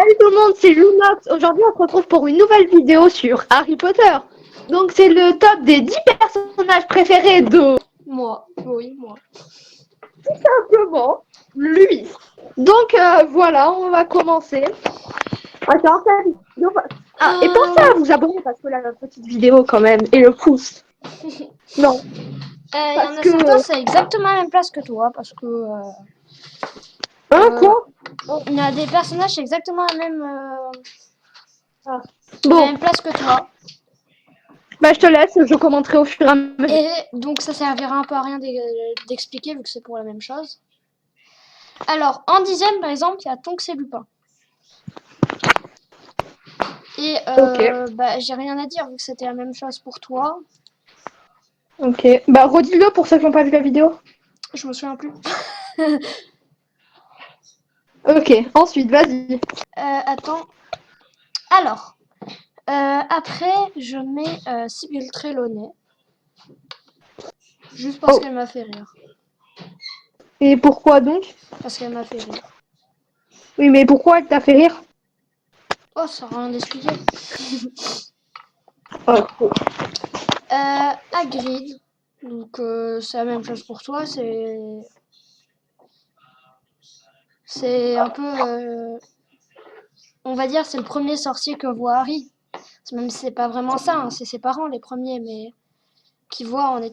Salut tout le monde, c'est Lunox. Aujourd'hui, on se retrouve pour une nouvelle vidéo sur Harry Potter. Donc, c'est le top des 10 personnages préférés de Moi, oui, moi. simplement lui. Donc, voilà, on va commencer. Attends, et pensez à vous abonner parce que là, la petite vidéo quand même, et le pouce. Non, Il y parce en a que... certains, c'est exactement la même place que toi, parce que quoi il y a des personnages, c'est exactement la Bon, même place que toi. bah je te laisse, je commenterai au fur et à mesure. Et donc ça servira un peu à rien d'expliquer vu que c'est pour la même chose. Alors, en 10e, par exemple, il y a Tonks et Lupin. Et Ok. bah, j'ai rien à dire vu que c'était la même chose pour toi. Ok, bah redis-le pour ceux qui n'ont pas vu la vidéo. Je me souviens plus. Ok, ensuite, vas-y. Attends. Alors, après, je mets Sybil Trelawney. Juste parce qu'elle m'a fait rire. Et pourquoi donc? Parce qu'elle m'a fait rire. Oui, mais pourquoi elle t'a fait rire? Oh, ça n'a rien d'expliqué. Oh. Hagrid. Donc, c'est la même chose pour toi. C'est un peu... on va dire, c'est le premier sorcier que voit Harry. Même si c'est pas vraiment ça, hein, c'est ses parents les premiers, mais qui voient Ouais.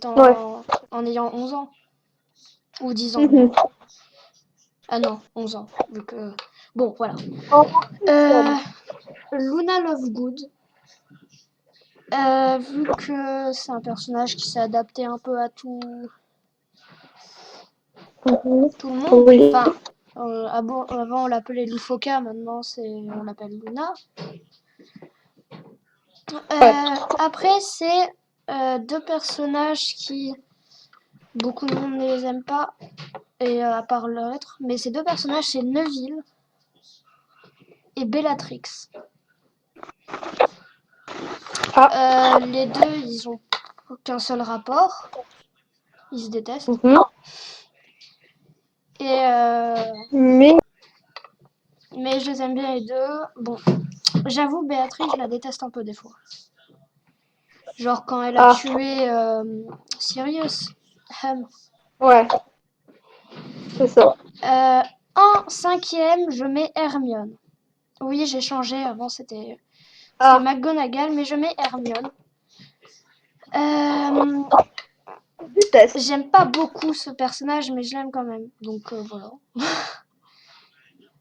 en ayant 11 ans. Ou 10 ans même. Mhm. Ah non, 11 ans. Vu que... Bon, voilà. En Luna Lovegood. Vu que c'est un personnage qui s'est adapté un peu à tout le monde. Oui. Enfin, avant on l'appelait Lufoka, maintenant on l'appelle Luna. Ouais. Après, c'est deux personnages qui beaucoup de monde ne les aime pas, et à part leur être, mais ces deux personnages, c'est Neville et Bellatrix. Les deux, ils ont qu'un seul rapport. Ils se détestent. Mhm. Et mais je les aime bien les deux. Bon, j'avoue, Béatrix, je la déteste un peu des fois. Genre quand elle a tué Sirius. Ouais, c'est ça. En 5e, je mets Hermione. Oui, j'ai changé. Avant, c'était McGonagall, mais je mets Hermione. Déteste. J'aime pas beaucoup ce personnage, mais je l'aime quand même. Donc voilà.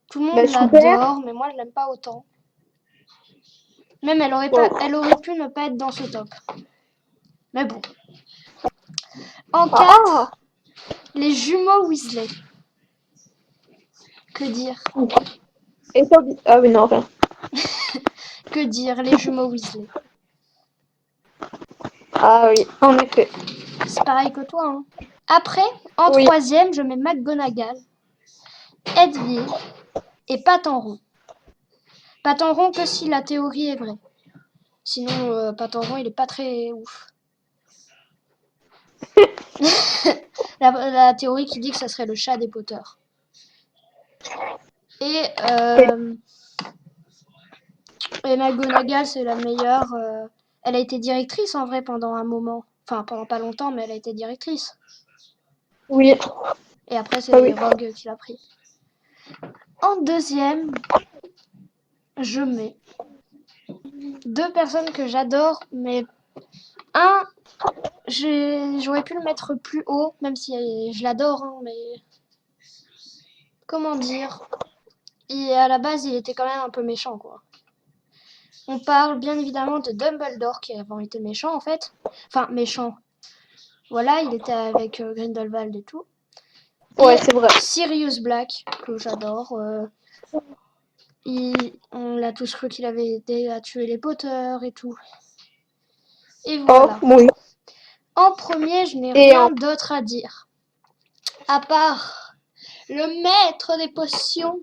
Tout le monde Bah super. l'adore, mais moi, je l'aime pas autant. Même elle aurait pu ne pas être dans ce top. Mais bon. En 4, les jumeaux Weasley. Que dire? Et ça, ah oui, non, rien. Que dire, les jumeaux Weasley? Ah oui, en effet. C'est pareil que toi, hein. Après, en Oui. 3e, je mets McGonagall, Hedwig et Patenron. Patenron que si la théorie est vraie. Sinon, Patenron, il est pas très ouf. la théorie qui dit que ça serait le chat des Potter. Et McGonagall, c'est la meilleure. Elle a été directrice en vrai pendant un moment. Enfin, pendant pas longtemps, mais elle a été directrice. Oui. Et après, c'est Ah oui. Rogue qui l'a pris. En 2e, je mets deux personnes que j'adore, mais un, j'aurais pu le mettre plus haut, même si je l'adore, hein, mais comment dire, à la base, il était quand même un peu méchant, quoi. On parle bien évidemment de Dumbledore, qui avant été méchant, en fait. Enfin, méchant. Voilà, il était avec Grindelwald et tout. Ouais, Et c'est vrai. Sirius Black, que j'adore. On l'a tous cru qu'il avait aidé à tuer les Potter et tout. Et voilà. Oui. En premier, je n'ai Et rien d'autre à dire. À part le maître des potions,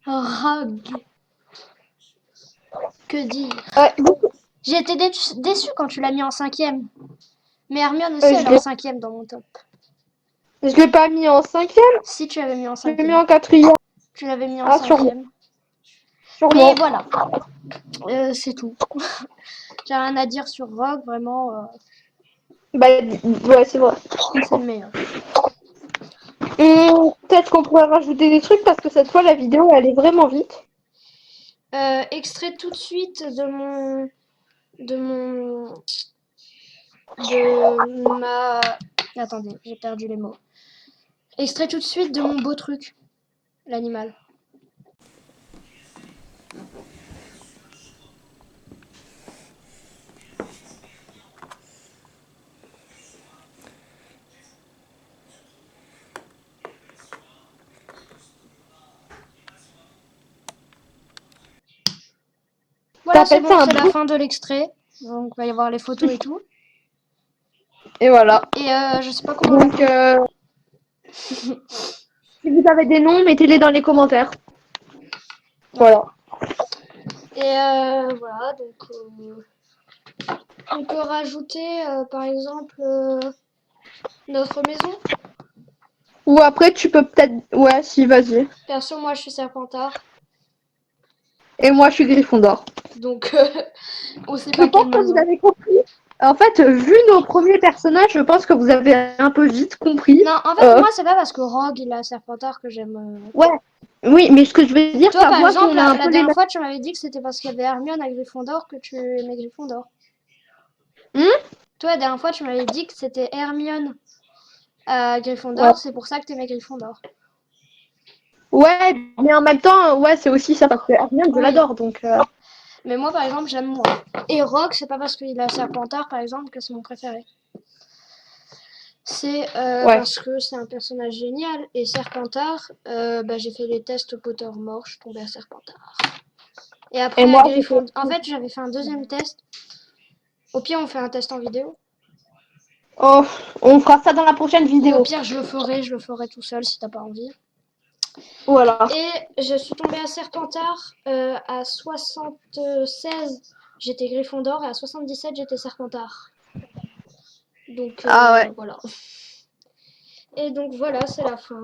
Rogue. Que dire? ouais, J'ai été déçue quand tu l'as mis en 5e. Mais Hermione aussi, elle est en 5e dans mon top. je l'ai pas mis en 5e, Si tu l'avais mis en je l'ai mis 5e. en 4e. Tu l'avais mis en Ah, sûrement. 5e. Sûrement. Et voilà. C'est tout. J'ai rien à dire sur Rogue, vraiment, Bah, ouais, c'est vrai. c'est le meilleur. Peut-être qu'on pourrait rajouter des trucs parce que cette fois, la vidéo, elle est vraiment vite. Extrait tout de suite de ma... Attendez, j'ai perdu les mots. Extrait tout de suite de mon beau truc, l'animal. Voilà, c'est bon, c'est la fin de l'extrait. Donc, il va y avoir les photos et tout. Et voilà. Et je sais pas comment... Donc, si vous avez des noms, mettez-les dans les commentaires. Voilà. Et voilà, donc on peut rajouter par exemple notre maison. Ou après, tu peux peut-être... Ouais, si, vas-y. Perso, moi je suis Serpentard. Et moi, je suis Gryffondor. Donc on sait Je pas pense quelle que vous maison. avez compris. En fait, vu nos premiers personnages, je pense que vous avez un peu vite compris. Non, en fait, moi c'est pas parce que Rogue il a Serpentard que j'aime. Ouais. Oui, mais ce que je veux dire, Toi ça par voit exemple, qu'on a un la peu les dernière mêmes... fois tu m'avais dit que c'était parce qu'il y avait Hermione à Gryffondor que tu aimais Gryffondor. Toi la dernière fois tu m'avais dit que c'était Hermione à Gryffondor, Ouais. c'est pour ça que t'aimais Gryffondor. Ouais, mais en même temps, ouais, c'est aussi ça parce que Hermione, je Oui. l'adore, donc... Mais moi par exemple j'aime moins. Et Rogue c'est pas parce qu'il a Serpentard par exemple que c'est mon préféré. C'est Ouais. parce que c'est un personnage génial. Et Serpentard, j'ai fait les tests Pottermore, je suis tombée à Serpentard. Et après, Et à moi, j'ai fait... Gryffondor. En fait, j'avais fait un deuxième test. Au pire, on fait un test en vidéo. Oh, on fera ça dans la prochaine Ou au vidéo. pire, je le ferai tout seul si t'as pas envie. Voilà. Et je suis tombée à Serpentard. À 76, j'étais Gryffondor. Et à 77, j'étais Serpentard. Donc, Ah ouais. voilà. Et donc voilà, c'est la fin.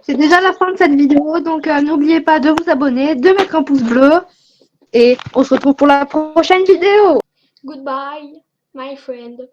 C'est déjà la fin de cette vidéo, donc n'oubliez pas de vous abonner, de mettre un pouce bleu. Et on se retrouve pour la prochaine vidéo. Goodbye, my friend.